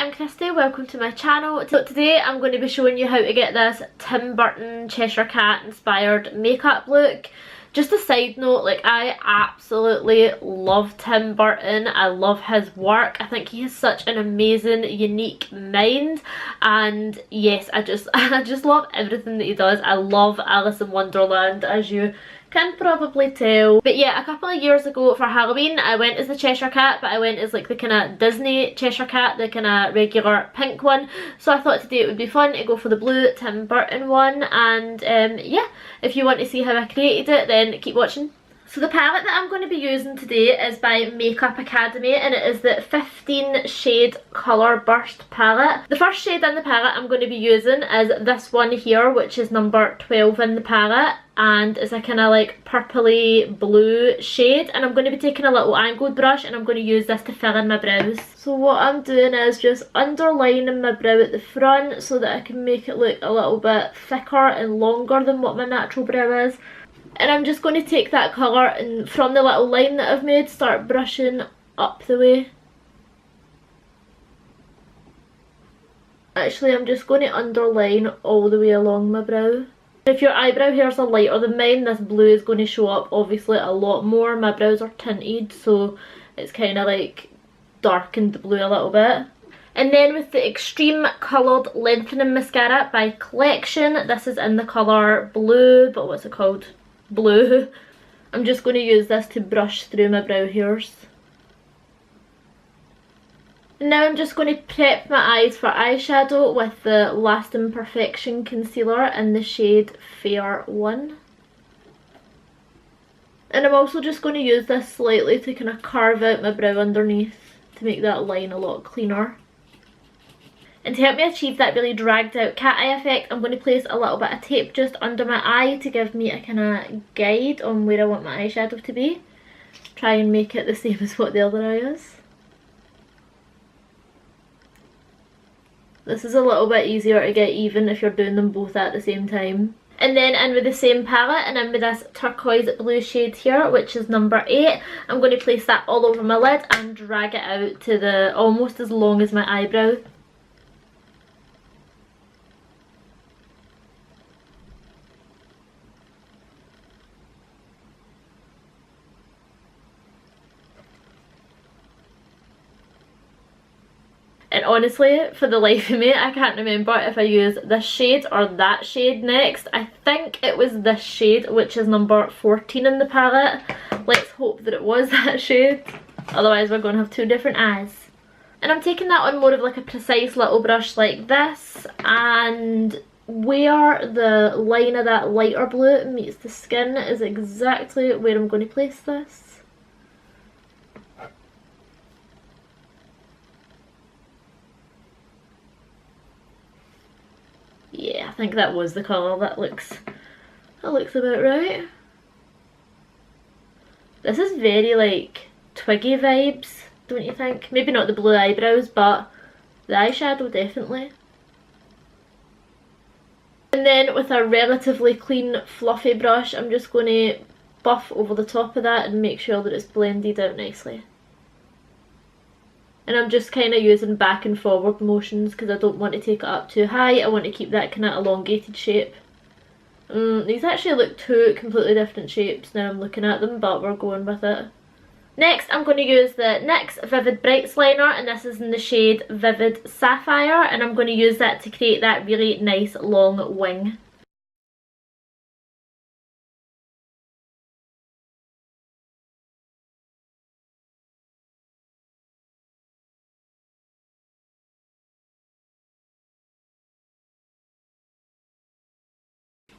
I'm Christy, welcome to my channel. So today I'm going to be showing you how to get this Tim Burton Cheshire Cat inspired makeup look. Just a side note, like, I absolutely love Tim Burton. I love his work. I think he has such an amazing, unique mind, and yes, I just love everything that he does. I love Alice in Wonderland, as you can probably tell. But yeah, a couple of years ago for Halloween I went as the Cheshire Cat, but I went as like the kind of Disney Cheshire Cat, the kind of regular pink one. So I thought today it would be fun to go for the blue Tim Burton one, and yeah, if you want to see how I created it then keep watching. So the palette that I'm going to be using today is by Makeup Academy, and it is the 15 shade colour burst palette. The first shade in the palette I'm going to be using is this one here, which is number 12 in the palette, and it's a kind of like purpley blue shade, and I'm going to be taking a little angled brush and I'm going to use this to fill in my brows. So what I'm doing is just underlining my brow at the front so that I can make it look a little bit thicker and longer than what my natural brow is. And I'm just going to take that colour and from the little line that I've made, start brushing up the way. Actually, I'm just going to underline all the way along my brow. If your eyebrow hairs are lighter than mine, this blue is going to show up obviously a lot more. My brows are tinted, so it's kind of like darkened the blue a little bit. And then with the Extreme Coloured Lengthening Mascara by Collection, this is in the colour blue, but what's it called? Blue. I'm just going to use this to brush through my brow hairs. And now I'm just going to prep my eyes for eyeshadow with the Lasting Perfection Concealer in the shade Fair 1. And I'm also just going to use this slightly to kind of carve out my brow underneath to make that line a lot cleaner. And to help me achieve that really dragged out cat eye effect, I'm going to place a little bit of tape just under my eye to give me a kind of guide on where I want my eyeshadow to be. Try and make it the same as what the other eye is. This is a little bit easier to get even if you're doing them both at the same time. And then in with the same palette and in with this turquoise blue shade here, which is number 8, I'm going to place that all over my lid and drag it out to the almost as long as my eyebrow. And honestly, for the life of me, I can't remember if I use this shade or that shade next. I think it was this shade, which is number 14 in the palette. Let's hope that it was that shade. Otherwise we're going to have two different eyes. And I'm taking that on more of like a precise little brush like this. And where the line of that lighter blue meets the skin is exactly where I'm going to place this. Yeah, I think that was the colour. That looks about right. This is very like Twiggy vibes, don't you think? Maybe not the blue eyebrows, but the eyeshadow definitely. And then with a relatively clean fluffy brush, I'm just going to buff over the top of that and make sure that it's blended out nicely. And I'm just kind of using back and forward motions because I don't want to take it up too high. I want to keep that kind of elongated shape. These actually look two completely different shapes now I'm looking at them, but we're going with it. Next I'm going to use the NYX Vivid Brights Liner, and this is in the shade Vivid Sapphire, and I'm going to use that to create that really nice long wing.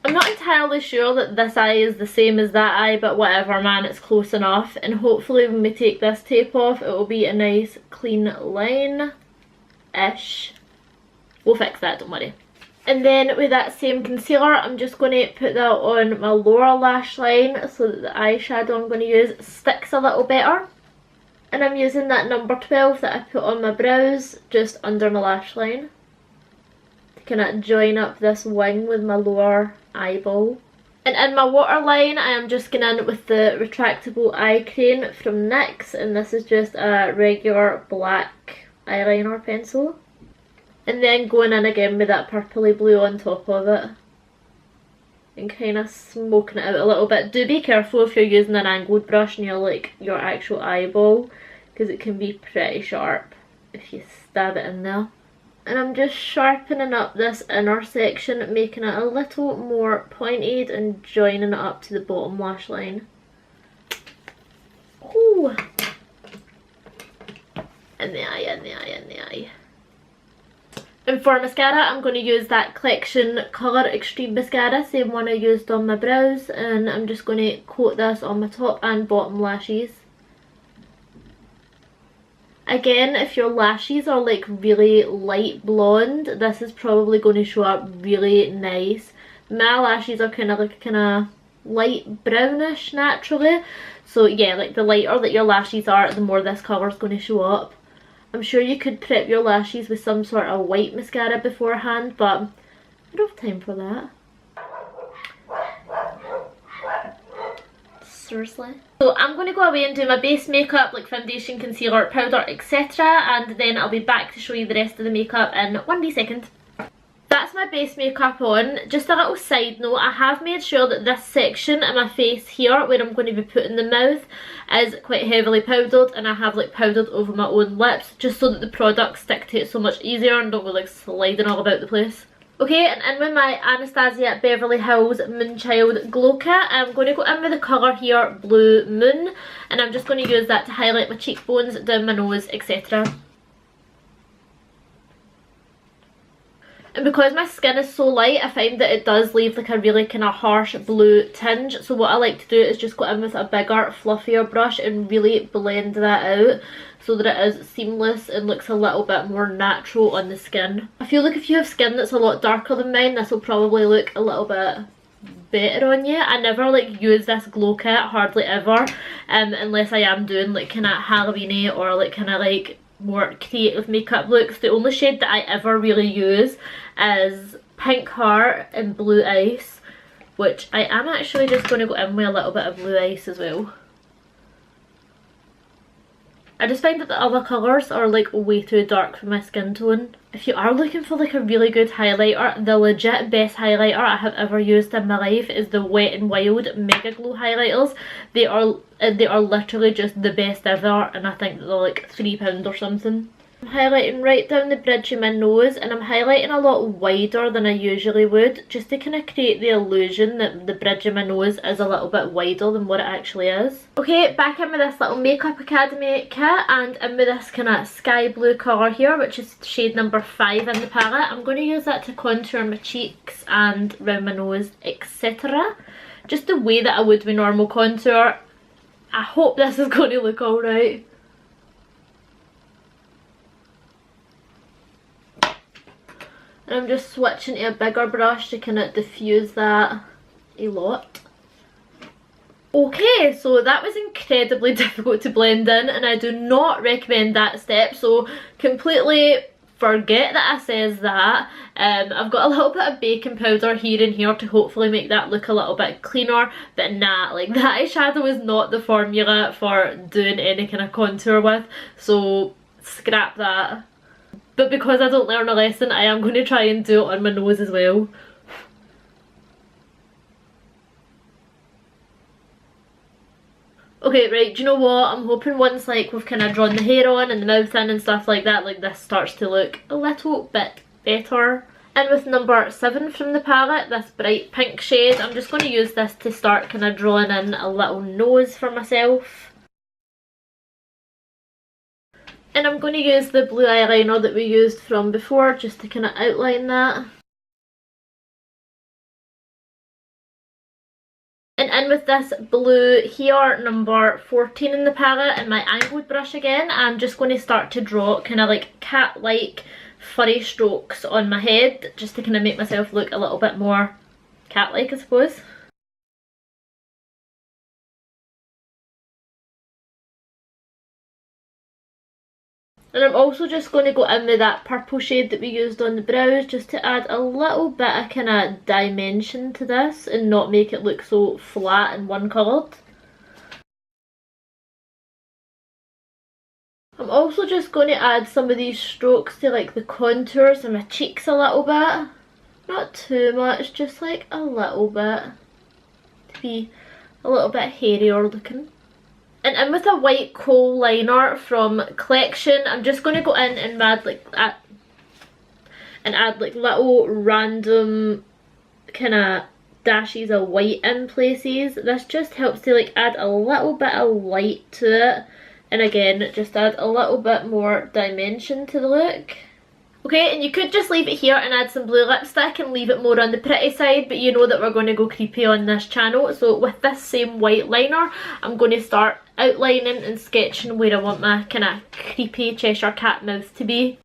I'm not entirely sure that this eye is the same as that eye, but whatever man, it's close enough. And hopefully when we take this tape off, it will be a nice clean line-ish. We'll fix that, don't worry. And then with that same concealer, I'm just going to put that on my lower lash line so that the eyeshadow I'm going to use sticks a little better. And I'm using that number 12 that I put on my brows just under my lash line to kind of join up this wing with my lower eyeball. And in my waterline, I am just going in with the retractable eye crane from NYX, and this is just a regular black eyeliner pencil. And then going in again with that purpley blue on top of it. And kind of smoking it out a little bit. Do be careful if you're using an angled brush near like your actual eyeball, because it can be pretty sharp if you stab it in there. And I'm just sharpening up this inner section, making it a little more pointed and joining it up to the bottom lash line. Ooh. In the eye, in the eye, in the eye. And for mascara, I'm going to use that Collection Colour Extreme Mascara, same one I used on my brows, and I'm just going to coat this on my top and bottom lashes. Again, if your lashes are like really light blonde, this is probably going to show up really nice. My lashes are kind of light brownish naturally, so yeah, like the lighter that your lashes are, the more this colour is going to show up. I'm sure you could prep your lashes with some sort of white mascara beforehand, but I don't have time for that. Seriously. So I'm going to go away and do my base makeup, like foundation, concealer, powder, etc. And then I'll be back to show you the rest of the makeup in 1 wee second. That's my base makeup on. Just a little side note, I have made sure that this section in my face here, where I'm going to be putting the mouth, is quite heavily powdered, and I have like powdered over my own lips, just so that the products stick to it so much easier and don't go like sliding all about the place. Okay, and in with my Anastasia Beverly Hills Moonchild Glow Kit, I'm going to go in with the colour here, Blue Moon, and I'm just going to use that to highlight my cheekbones, down my nose, etc. And because my skin is so light, I find that it does leave like a really kind of harsh blue tinge. So what I like to do is just go in with a bigger, fluffier brush and really blend that out so that it is seamless and looks a little bit more natural on the skin. I feel like if you have skin that's a lot darker than mine, this will probably look a little bit better on you. I never like use this glow kit, hardly ever, unless I am doing like kind of Halloween-y or like kind of like more creative makeup looks. The only shade that I ever really use is Pink Heart and Blue Ice, which I am actually just going to go in with a little bit of Blue Ice as well. I just find that the other colours are like way too dark for my skin tone. If you are looking for like a really good highlighter, the legit best highlighter I have ever used in my life is the Wet n Wild Mega Glow highlighters. They are literally just the best ever, and I think that they're like £3 or something. I'm highlighting right down the bridge of my nose, and I'm highlighting a lot wider than I usually would, just to kind of create the illusion that the bridge of my nose is a little bit wider than what it actually is. Okay, back in with this little Makeup Academy kit, and in with this kind of sky blue colour here, which is shade number 5 in the palette. I'm going to use that to contour my cheeks and round my nose, etc. Just the way that I would with normal contour. I hope this is going to look alright. And I'm just switching to a bigger brush to kind of diffuse that a lot. Okay, so that was incredibly difficult to blend in, and I do not recommend that step, so completely forget that I says that. I've got a little bit of baking powder here and here to hopefully make that look a little bit cleaner, but nah, like that eyeshadow is not the formula for doing any kind of contour with, so scrap that. But because I don't learn a lesson, I am going to try and do it on my nose as well. Okay, right, do you know what? I'm hoping once like we've kind of drawn the hair on and the mouth in and stuff like that, like this starts to look a little bit better. And with number 7 from the palette, this bright pink shade, I'm just going to use this to start kind of drawing in a little nose for myself. And I'm going to use the blue eyeliner that we used from before just to kind of outline that. And in with this blue here, number 14 in the palette, and my angled brush again, I'm just going to start to draw kind of like cat-like furry strokes on my head, just to kind of make myself look a little bit more cat-like, I suppose. And I'm also just going to go in with that purple shade that we used on the brows, just to add a little bit of kind of dimension to this and not make it look so flat and one coloured. I'm also just going to add some of these strokes to like the contours and my cheeks a little bit. Not too much, just like a little bit to be a little bit hairier looking. And in with a white kohl liner from Collection, I'm just going to go in and add like little random kind of dashes of white in places. This just helps to like add a little bit of light to it, and again just add a little bit more dimension to the look. Okay, and you could just leave it here and add some blue lipstick and leave it more on the pretty side, but you know that we're going to go creepy on this channel. So with this same white liner, I'm going to start outlining and sketching where I want my kind of creepy Cheshire cat mouth to be.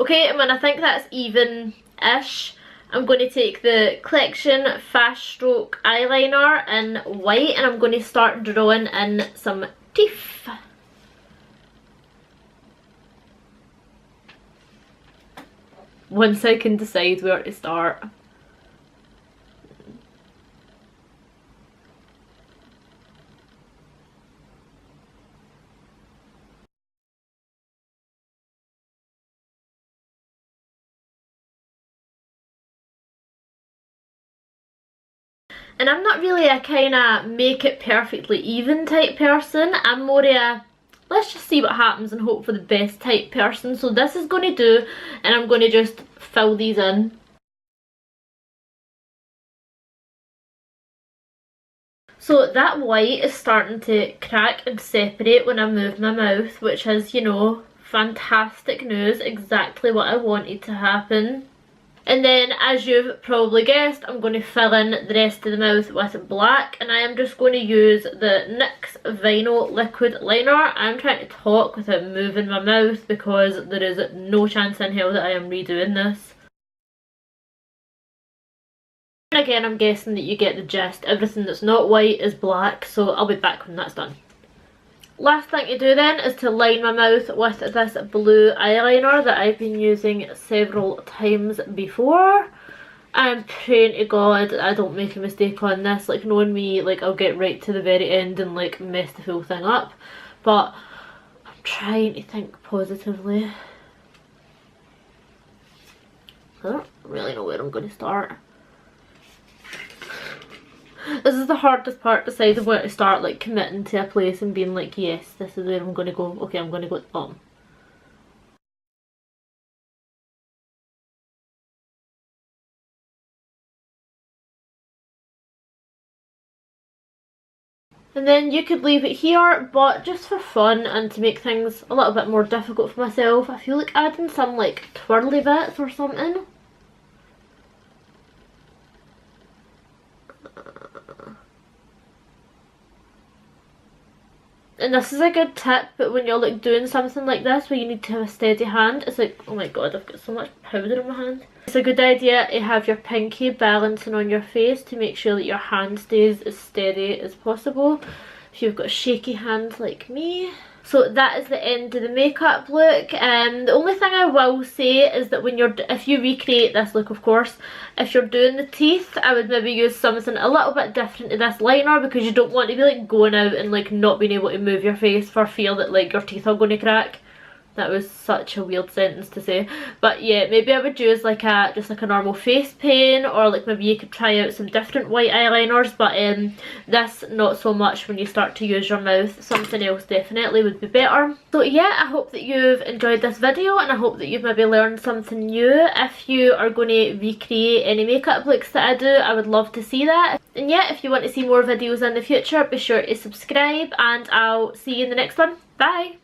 Okay, and when I think that's even-ish, I'm going to take the Collection Fast Stroke eyeliner in white and I'm going to start drawing in some teeth. Once I can decide where to start. And I'm not really a kind of make it perfectly even type person. I'm more a let's just see what happens and hope for the best type person. So this is going to do, and I'm going to just fill these in. So that white is starting to crack and separate when I move my mouth, which is, you know, fantastic news, exactly what I wanted to happen. And then, as you've probably guessed, I'm going to fill in the rest of the mouth with black, and I am just going to use the NYX Vinyl Liquid Liner. I'm trying to talk without moving my mouth because there is no chance in hell that I am redoing this. And again, I'm guessing that you get the gist. Everything that's not white is black, so I'll be back when that's done. Last thing to do then is to line my mouth with this blue eyeliner that I've been using several times before. I'm praying to God I don't make a mistake on this. Like, knowing me, like, I'll get right to the very end and like mess the whole thing up. But I'm trying to think positively. I don't really know where I'm going to start. This is the hardest part, deciding where to start, like committing to a place and being like, yes, this is where I'm going to go. Okay, I'm going to go at the bottom. And then you could leave it here, but just for fun and to make things a little bit more difficult for myself, I feel like adding some like twirly bits or something. And this is a good tip, but when you're like doing something like this where you need to have a steady hand, it's like, oh my god, I've got so much powder in my hand. It's a good idea to have your pinky balancing on your face to make sure that your hand stays as steady as possible if you've got a shaky hand like me. So that is the end of the makeup look. The only thing I will say is that when if you recreate this look, of course, if you're doing the teeth, I would maybe use something a little bit different to this liner, because you don't want to be like going out and like not being able to move your face for fear that like your teeth are going to crack. That was such a weird sentence to say. But yeah, maybe I would use like just like a normal face paint, or like maybe you could try out some different white eyeliners, but this not so much when you start to use your mouth. Something else definitely would be better. So yeah, I hope that you've enjoyed this video, and I hope that you've maybe learned something new. If you are going to recreate any makeup looks that I do, I would love to see that. And yeah, if you want to see more videos in the future, be sure to subscribe, and I'll see you in the next one. Bye!